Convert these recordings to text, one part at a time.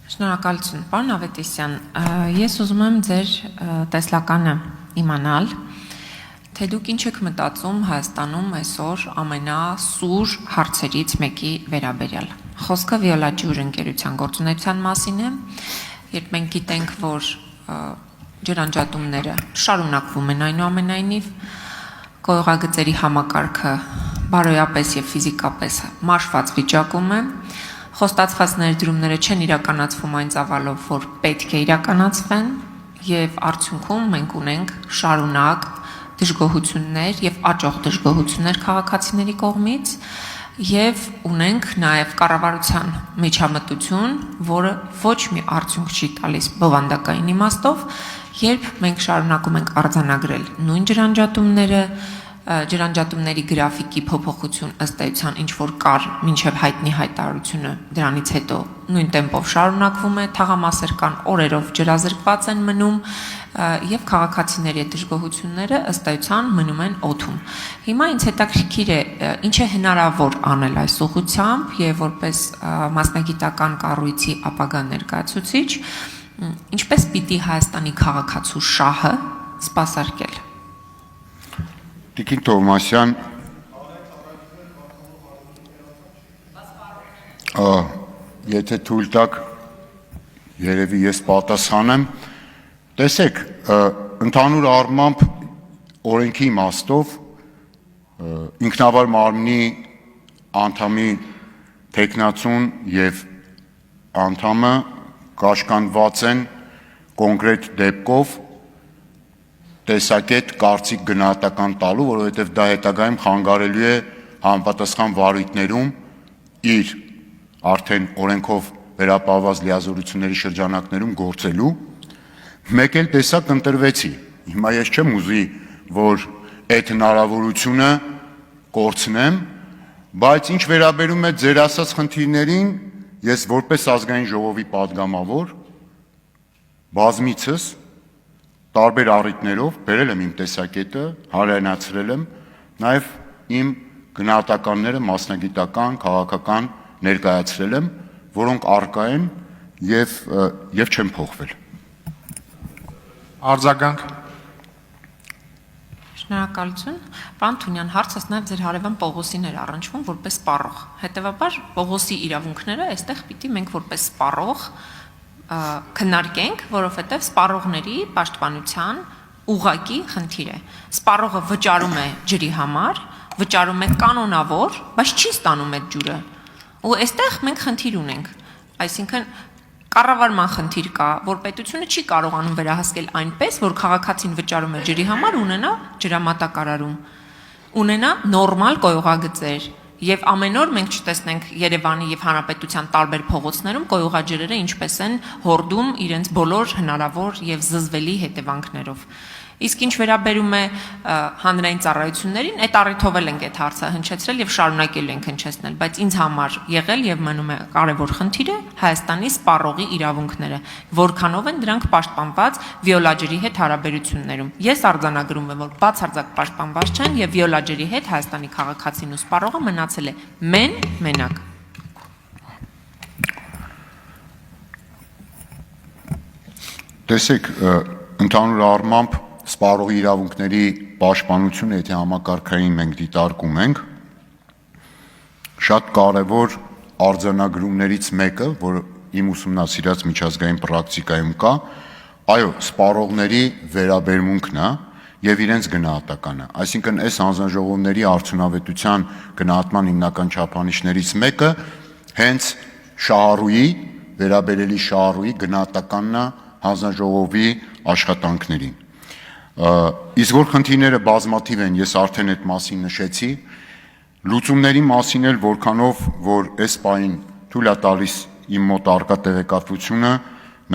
Շնորհակալություն, պարոն Ավետիսյան, ես ուզում եմ ձեր տեսլականը իմանալ, թե դուք ինչ եք մտածում Հայաստանում այսօր ամենասուր հարցերից մեկի վերաբերյալ։ Խոսքը Վիոլաջուր ընկերության գործունեության մասին է, երբ մենք գիտենք, որ ջրանջատումները շարունակվում են այնուամենայնիվ, կոյուղագծերի համակարգը բարոյապես եւ ֆիզիկապես մաշված վիճակում է, խոստացված ներդրումները չեն իրականացվում այն ծավալով, որ պետք է իրականացվեն, եւ արդյունքում մենք ունենք շարունակ դժգոհություններ եւ աճող դժգոհություններ քաղաքացիների կողմից եւ ունենք նաեւ կառավարության միջամտություն, որը ոչ մի արդյունք չի տալիս բովանդակային իմաստով, երբ մենք շարունակում ենք արձանագրել նույն ջրանջատումների գրաֆիկի փոփոխություն ըստ էության ինչ որ կար մինչև հայտնի հայտարարությունը դրանից հետո նույն տեմպով շարունակվում է, թաղամասեր կան օրերով ջրազրկված են մնում եւ քաղաքացիների դժգոհությունները ըստ էության մնում են օդում։ Հիմա ինձ հետաքրքիր է ինչ է հնարավոր անել այս ուղղությամբ եւ որպես մասնագիտական կառույցի ապագա ներկայացուցիչ, ինչպես պիտի Հայաստանի քաղաքացու շահը սպասարկել։ Տիկին Թովմասյան, եթե թույլ տաք, երևի ես պատասխանեմ, տեսեք, ընդհանուր առմամբ օրենքի իմաստով ինքնավար մարմնի անդամի թեկնածուն եւ անդամը կաշկանդված են կոնկրետ դեպքով տեսակետ կարծիք գնահատական տալու, որովհետև դա հետագայում խանգարելու է համապատասխան վարույթներում իր արդեն օրենքով վերապահված լիազորությունների շրջանակներում գործելու, մեկ էլ տեսակ ընտրվեցի։ Հիմա ես չեմ ուզի, որ այդ հնարավորությունը կորցնեմ, բայց ինչ վերաբերում է ձեր ասած խնդիրներին, ես որպես ազգային ժողովի падգամավոր բազմիցս տարբեր առիթներով բերել եմ իմ տեսակետը, հարայնացրել եմ, նաև իմ գնահատականները մասնագիտական, քաղաքական ներկայացրել եմ, որոնք առկա են եւ չեն փոխվել։ Արձագանք։ Շնորհակալություն։ Պարոն Թունյան, հարցս նաև ձեր հարևան Պողոսին էր առնչվում որպես սպառող։ Հետևաբար Պողոսի իրավունքները այստեղ պիտի մենք որպես սպառող քննարկենք, որովհետև սպառողների պաշտպանության ուղղակի խնդիր է։ Սպառողը վճարում է ջրի համար, վճարում է կանոնավոր, բայց չի ստանում այդ ջուրը։ Ու այստեղ մենք խնդիր ունենք։ Այսինքն կառավարման խնդիր կա, որ պետությունը չի կարողանում վերահսկել այնպես, որ քաղաքացին վճարում է ջրի համար ունենա ջրամատակարարում, ունենա նորմալ կոյուղագծեր։ Եվ ամեն օր մենք չտեսնենք Երևանի եւ Հանրապետության տարբեր փողոցներում կոյուղաջրերը ինչպես են հորդում իրենց բոլոր հնարավոր եւ զզվելի հետևանքներով։ Իսկ ինչ վերաբերում է հանրային ծառայություններին, այդ առիթով էլ ենք այդ հարցը հնչեցրել եւ շարունակելու ենք հնչեցնել, բայց ինձ համար եղել եւ մնում է կարեւոր խնդիրը Հայաստանի սպառողի իրավունքները, որքանով են դրանք պաշտպանված վիոլաջերի հետ հարաբերություններում։ Ես արձանագրում եմ, որ բացարձակ պաշտպանված չեն եւ վիոլաջերի հետ Հայաստանի քաղաքացին ու սպառողը մնացել է մենակ։ Տեսեք, ընդհանուր առմամբ սպառողի իրավունքների պաշտպանությունը, եթե համակարգային մենք դիտարկում ենք, շատ կարևոր արձանագրումներից մեկը, որ իմ ուսումնասիրած միջազգային պրակտիկայում կա, այո, սպառողների վերաբերմունքն է եւ իրենց գնահատականը։ Այսինքն այս հանձնաժողովների արդյունավետության գնահատման հիմնական չափանիշներից մեկը հենց շահառուի, վերաբերելի շահառուի գնահատականն է հանձնաժողովի աշխատանքներին։ Իսկ որ խնդիրները բազմաթիվ են, ես արդեն այդ մասին նշեցի, լուծումների մասին էլ որքանով, որ այս պահին թույլ է տալիս իմ մոտ առկա տեղեկատվությունը,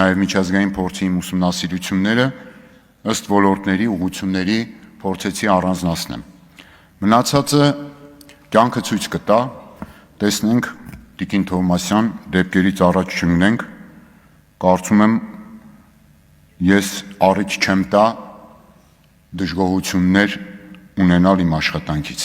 նաև միջազգային փորձի իմ ուսումնասիրությունները, ըստ ոլորտների ուղղությունների փորձեցի առանձնացնեմ։ Մնացածը կյանքը ցույց կտա, տեսնենք Տիկին Թովմասյան, դեպքերից առաջ չունենք, կարծում եմ ես առիթ չեմ տա դժգոհություններ ունենալ իմ աշխատանքից։